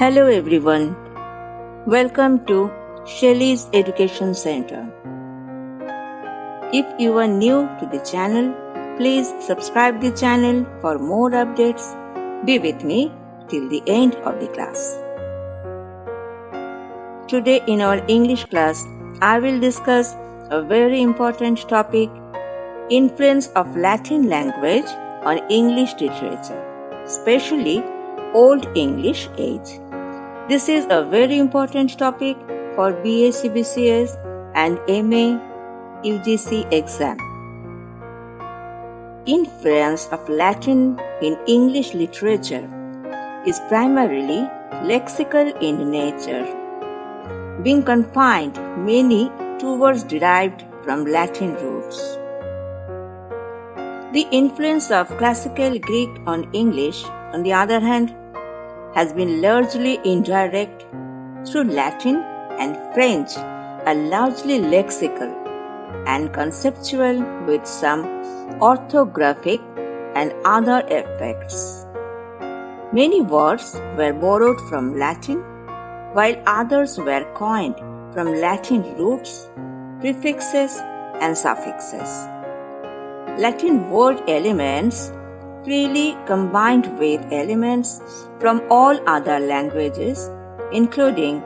Hello everyone. Welcome to Shelleyz Education Center. If you are new to the channel, please subscribe the channel for more updates. Be with me till the end of the class. Today in our English class, I will discuss a very important topic, influence of Latin language on English literature, especially Old English age. This is a very important topic for BA CBCS and MA UGC exam. Influence of Latin in English literature is primarily lexical in nature, being confined mainly towards derived from Latin roots. The influence of classical Greek on English, on the other hand, has been largely indirect through Latin, and French are largely lexical and conceptual with some orthographic and other effects. Many words were borrowed from Latin, while others were coined from Latin roots, prefixes, and suffixes. Latin word elements freely combined with elements from all other languages, including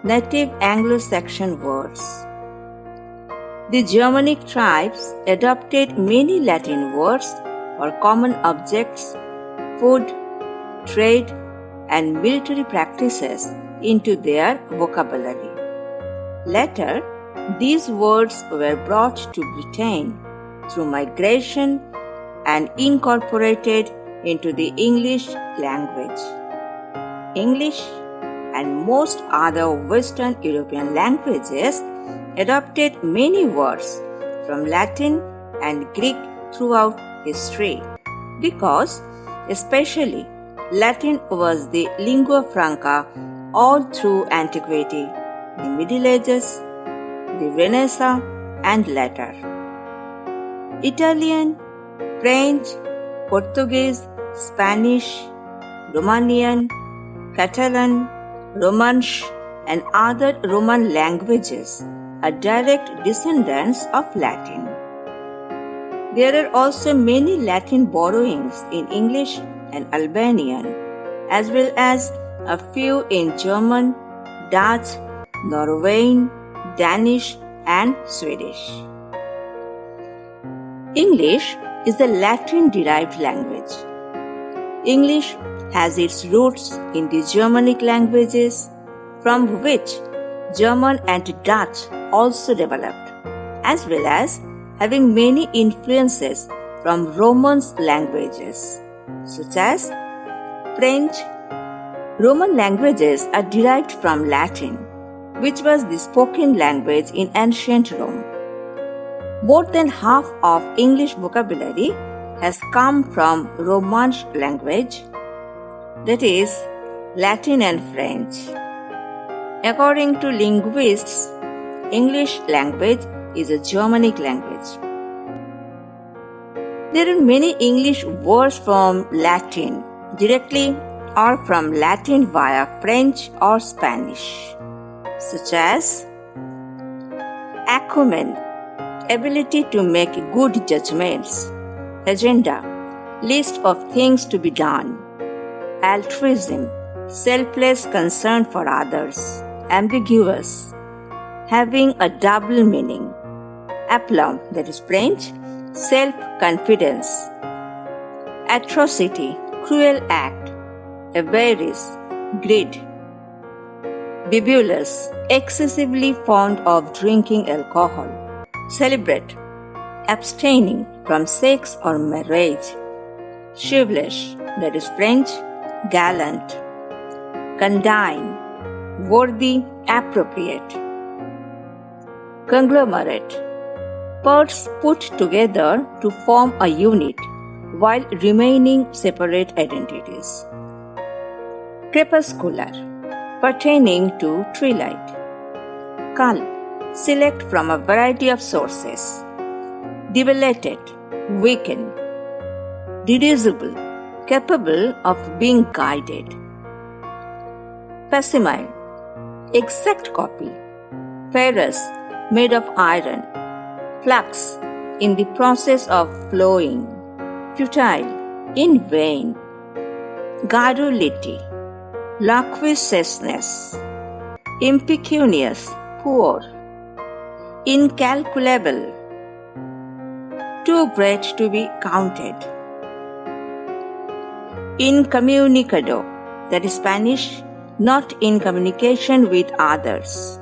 native Anglo-Saxon words. The Germanic tribes adopted many Latin words for common objects, food, trade, and military practices into their vocabulary. Later, these words were brought to Britain through migration and incorporated into the English language. English and most other Western European languages adopted many words from Latin and Greek throughout history because especially Latin was the lingua franca all through antiquity, the Middle Ages, the Renaissance, and later. Italian, French, Portuguese, Spanish, Romanian, Catalan, Romansh, and other Roman languages are direct descendants of Latin. There are also many Latin borrowings in English and Albanian, as well as a few in German, Dutch, Norwegian, Danish, and Swedish. English is a Latin-derived language. English has its roots in the Germanic languages, from which German and Dutch also developed, as well as having many influences from Romance languages, such as French. Roman languages are derived from Latin, which was the spoken language in ancient Rome. More than half of English vocabulary has come from Romance language, that is, Latin and French. According to linguists, English language is a Germanic language. There are many English words from Latin directly or from Latin via French or Spanish, such as acumen, ability to make good judgments, agenda, list of things to be done, altruism, selfless concern for others, ambiguous, having a double meaning, aplomb, that is French, self-confidence, atrocity, cruel act, avarice, greed, bibulous, excessively fond of drinking alcohol, celebrate, abstaining from sex or marriage, chivalrous, that is French, gallant, condign, worthy, appropriate, conglomerate, parts put together to form a unit while remaining separate identities, crepuscular, pertaining to twilight, cull, select from a variety of sources, debilitated, weakened, deducible, capable of being guided, Facsimile, exact copy. Ferrous, made of iron. Flux, in the process of flowing. Futile, in vain. Garrulity, lasciviousness. Impecunious, poor. Incalculable, too great to be counted. Incommunicado, that is Spanish, not in communication with others.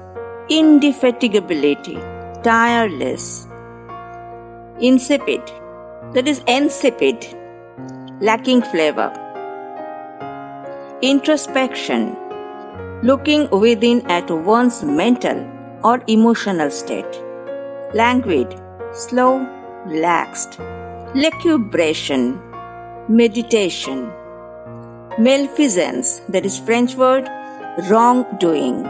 Indefatigability, tireless. Insipid, that is insipid, lacking flavor. Introspection, looking within at one's mental or emotional state. Languid, slow, relaxed. Lucubration, meditation. Malfeasance, that is French word, wrongdoing.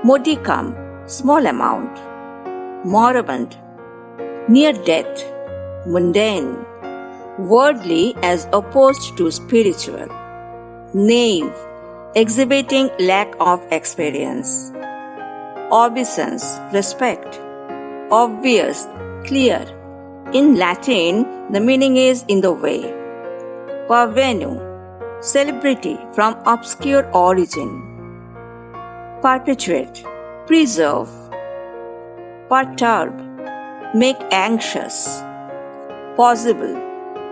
Modicum, small amount. Moribund, near death. Mundane, worldly as opposed to spiritual. Knave, exhibiting lack of experience. Obeisance, respect. Obvious, clear. In Latin, the meaning is in the way. Parvenu, celebrity from obscure origin. Perpetuate, preserve. Perturb, make anxious. Possible,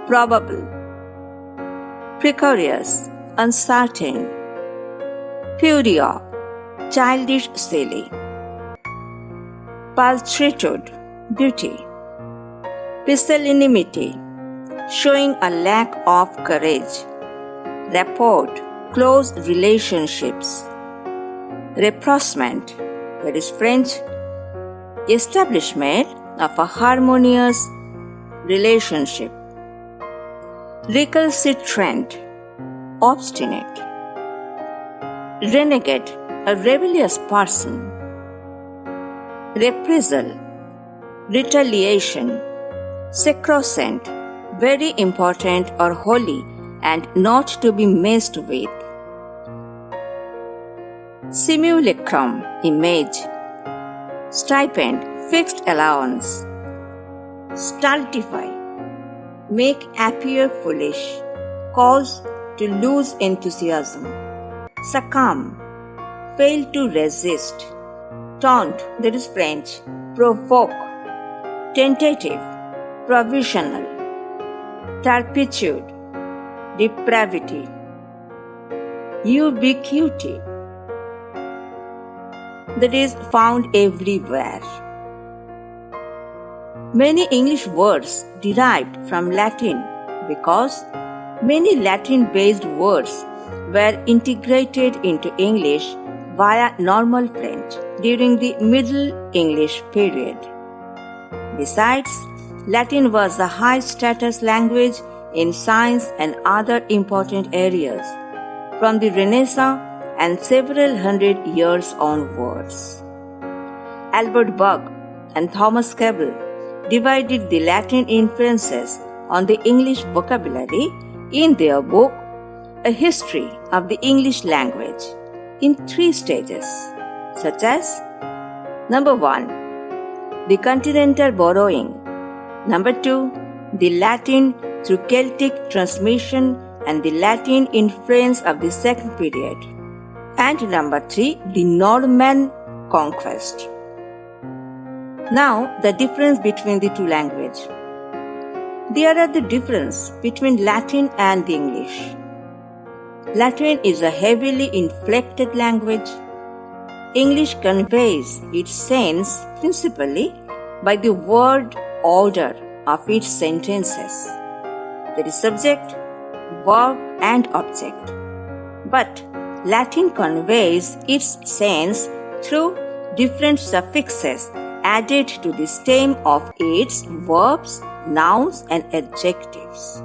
probable. Precarious, uncertain. Puerile, childish, silly. Pulchritude, beauty. Pusillanimity, showing a lack of courage. Rapport, close relationships. Rapprochement, that is French, establishment of a harmonious relationship. Recalcitrant, obstinate. Renegade, a rebellious person. Reprisal, retaliation. Sacrosanct, very important or holy and not to be messed with. Simulacrum, image. Stipend, fixed allowance. Stultify, make appear foolish, cause to lose enthusiasm. Succumb, fail to resist. Taunt, that is French, provoke. Tentative, provisional. Turpitude, depravity. Ubiquity, that is found everywhere. Many English words derived from Latin because many Latin-based words were integrated into English via normal French during the Middle English period. Besides, Latin was a high-status language in science and other important areas from the Renaissance and several hundred years onwards. Albert Bugg and Thomas Cable divided the Latin influences on the English vocabulary in their book, A History of the English Language, in 3 stages, such as number 1, the continental borrowing, number 2, the Latin through Celtic transmission and the Latin influence of the second period, and number 3, the Norman conquest. Now, the difference between the two languages. There are the difference between Latin and the English. Latin is a heavily inflected language. English conveys its sense principally by the word order of its sentences. That is subject, verb and object. But Latin conveys its sense through different suffixes added to the stem of its verbs, nouns and adjectives.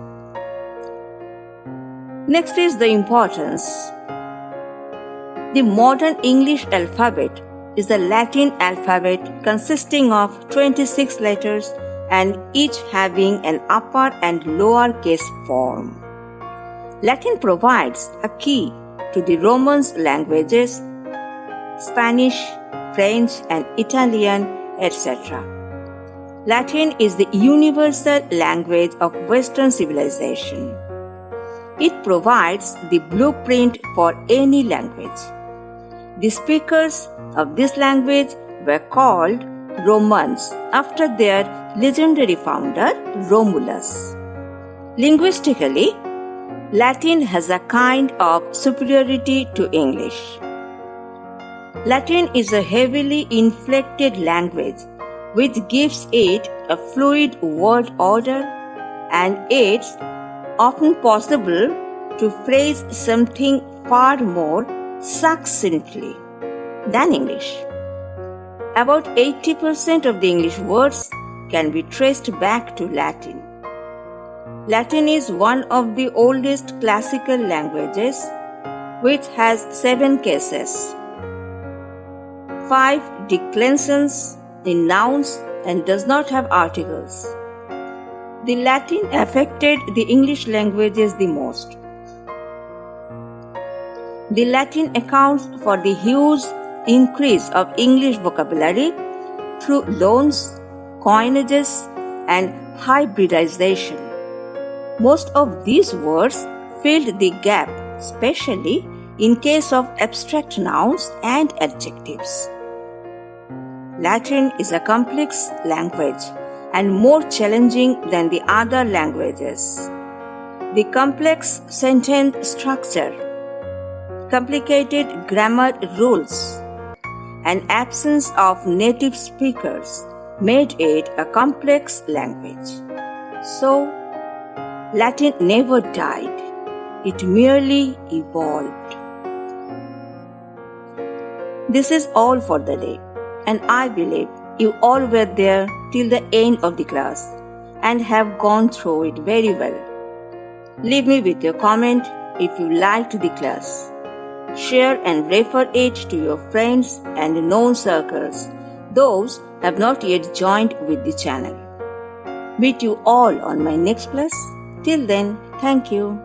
Next is the importance. The modern English alphabet is a Latin alphabet consisting of 26 letters and each having an upper and lower case form. Latin provides a key to the Romance languages, Spanish, French, and Italian, etc. Latin is the universal language of Western civilization. It provides the blueprint for any language. The speakers of this language were called Romans after their legendary founder Romulus. Linguistically, Latin has a kind of superiority to English. Latin is a heavily inflected language which gives it a fluid word order, and it's often possible to phrase something far more succinctly than English. About 80% of the English words can be traced back to Latin. Latin is one of the oldest classical languages, which has 7 cases, 5 declensions in nouns, and does not have articles. The Latin affected the English languages the most. The Latin accounts for the huge increase of English vocabulary through loans, coinages, and hybridization. Most of these words filled the gap, especially in case of abstract nouns and adjectives. Latin is a complex language and more challenging than the other languages. The complex sentence structure, complicated grammar rules, and absence of native speakers made it a complex language. So, Latin never died. It merely evolved. This is all for the day, and I believe you all were there till the end of the class and have gone through it very well. Leave me with your comment if you liked the class. Share and refer it to your friends and known circles, those have not yet joined with the channel. Meet you all on my next class. Till then, thank you.